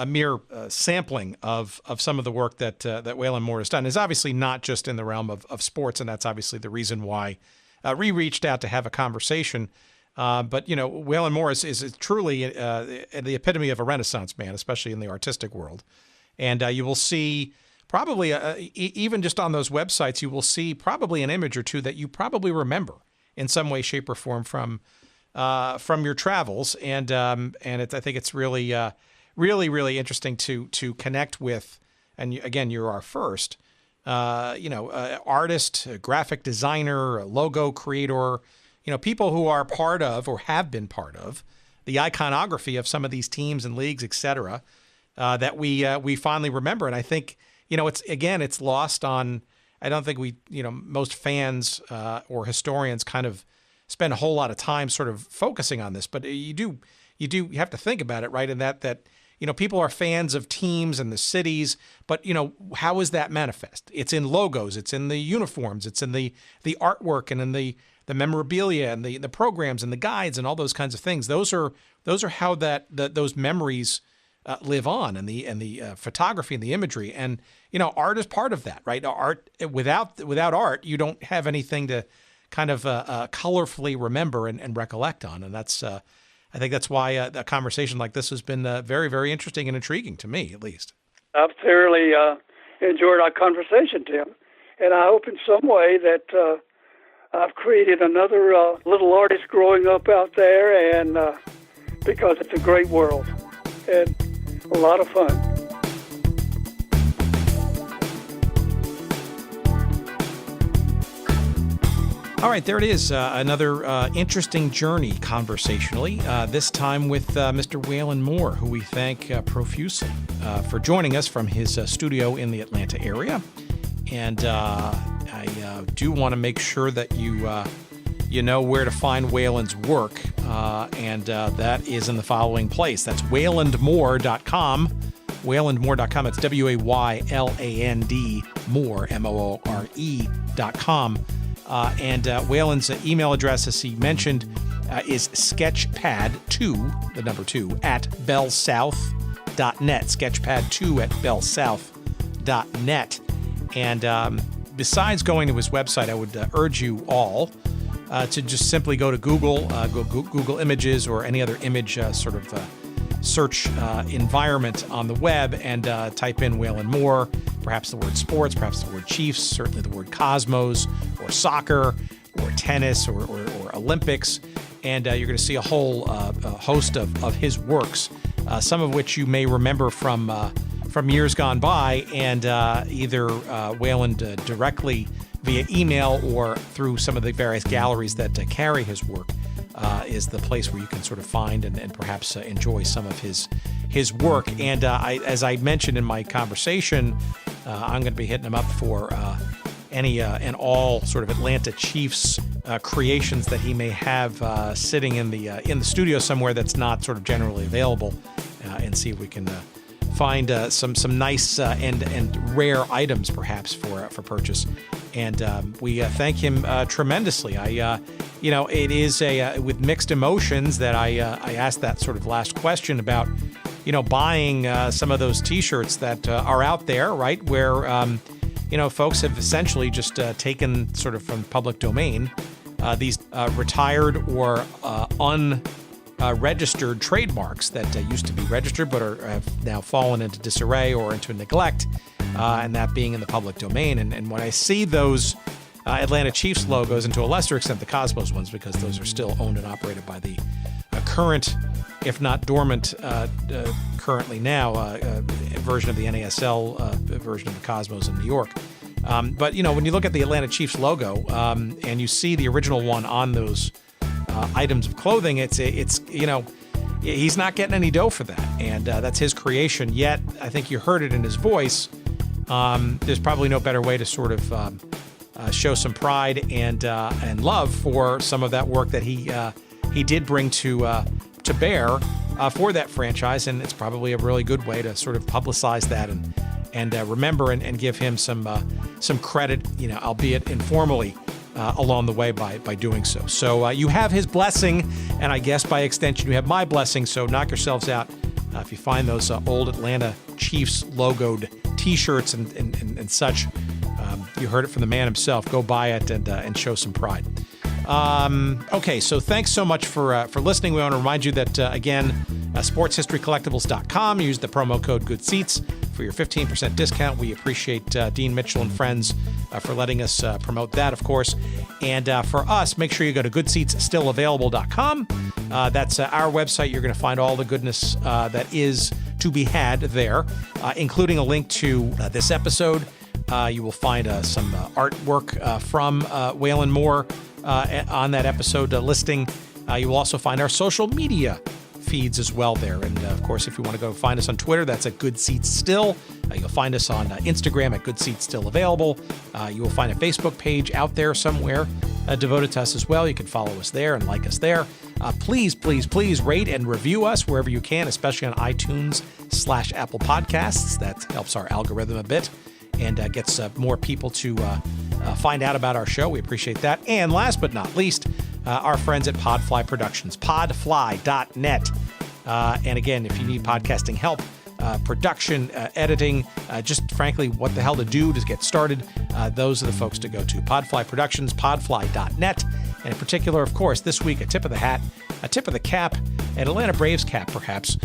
mere sampling of some of the work that Wayland Moore has done. Is obviously not just in the realm of sports, and that's obviously the reason why we reached out to have a conversation. But Wayland Moore is truly the epitome of a Renaissance man, especially in the artistic world. And you will see probably even just on those websites, you will see probably an image or two that you probably remember in some way, shape, or form from your travels, and I think it's really interesting to connect with. And again, you're our first, artist, a graphic designer, a logo creator, people who are part of or have been part of the iconography of some of these teams and leagues, et cetera, that we finally remember. And I think it's lost on. I don't think most fans or historians kind of spend a whole lot of time sort of focusing on this, but you have to think about it, right? And that people are fans of teams and the cities, but how is that manifest? It's in logos, it's in the uniforms, it's in the artwork, and in the memorabilia and the programs and the guides and all those kinds of things. Those are how those memories live on, and the photography and the imagery, and art is part of that, right? Art without art, you don't have anything to kind of colorfully remember and recollect on. And that's, I think that's why a conversation like this has been very, very interesting and intriguing to me, at least. I've thoroughly enjoyed our conversation, Tim. And I hope in some way that I've created another little artist growing up out there, and because it's a great world and a lot of fun. All right, there it is. Another interesting journey conversationally, this time with Mr. Wayland Moore, who we thank profusely for joining us from his studio in the Atlanta area. And I do want to make sure that you know where to find Wayland's work, and that is in the following place. That's waylandmoore.com. waylandmoore.com. It's WAYLAND Moore, MOORE.com. And Wayland's email address, as he mentioned, is sketchpad2, the number 2, at bellsouth.net. Sketchpad2 at bellsouth.net. And besides going to his website, I would urge you all to just simply go to Google, Google Images or any other image search environment on the web, and type in Wayland Moore, perhaps the word sports, perhaps the word Chiefs, certainly the word Cosmos or soccer or tennis or Olympics, and you're going to see a whole host of his works, some of which you may remember from years gone by, and either Wayland directly via email or through some of the various galleries that carry his work. Is the place where you can sort of find and perhaps enjoy some of his work. And as I mentioned in my conversation, I'm going to be hitting him up for any and all sort of Atlanta Chiefs creations that he may have sitting in the studio somewhere that's not sort of generally available, and see if we can find some nice and rare items perhaps for purchase. And we thank him tremendously. It is with mixed emotions that I asked that sort of last question about, buying some of those T-shirts that are out there, right, where, folks have essentially just taken sort of from public domain these retired or registered trademarks that used to be registered but have now fallen into disarray or into neglect, and that being in the public domain. And when I see those Atlanta Chiefs logos, and to a lesser extent the Cosmos ones, because those are still owned and operated by the current, if not dormant, currently now, version of the NASL, version of the Cosmos in New York. But, when you look at the Atlanta Chiefs logo and you see the original one on those items of clothing, it's he's not getting any dough for that. And that's his creation. Yet, I think you heard it in his voice. There's probably no better way to sort of show some pride and love for some of that work that he did bring to bear for that franchise. And it's probably a really good way to sort of publicize that and remember and give him some credit, albeit informally, along the way by doing so. So you have his blessing, and I guess by extension you have my blessing. So knock yourselves out if you find those old Atlanta Chiefs logoed T-shirts and such. You heard it from the man himself. Go buy it and show some pride. Okay, so thanks so much for listening. We want to remind you that, again, sportshistorycollectibles.com. Use the promo code GoodSeats for your 15% discount. We appreciate Dean Mitchell and friends for letting us promote that, of course. And for us, make sure you go to goodseatsstillavailable.com. That's our website. You're going to find all the goodness that is to be had there, including a link to this episode. You will find some artwork from Wayland Moore on that episode listing. You will also find our social media feeds as well there. And of course, if you want to go find us on Twitter, that's at Good Seats Still. You'll find us on Instagram at Good Seats Still Available. You will find a Facebook page out there somewhere devoted to us as well. You can follow us there and like us there. Please, please, please rate and review us wherever you can, especially on iTunes/Apple Podcasts. That helps our algorithm a bit and gets more people to find out about our show. We appreciate that. And last but not least, our friends at Podfly Productions, podfly.net. And again, if you need podcasting help, production, editing, just frankly, what the hell to do to get started, those are the folks to go to. Podfly Productions, podfly.net. And in particular, of course, this week, a tip of the hat, a tip of the cap, an Atlanta Braves cap, perhaps,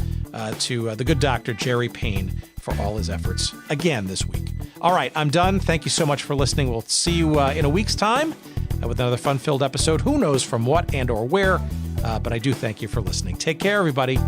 to the good doctor, Jerry Payne, for all his efforts again this week. All right, I'm done. Thank you so much for listening. We'll see you in a week's time with another fun-filled episode. Who knows from what and or where, but I do thank you for listening. Take care, everybody.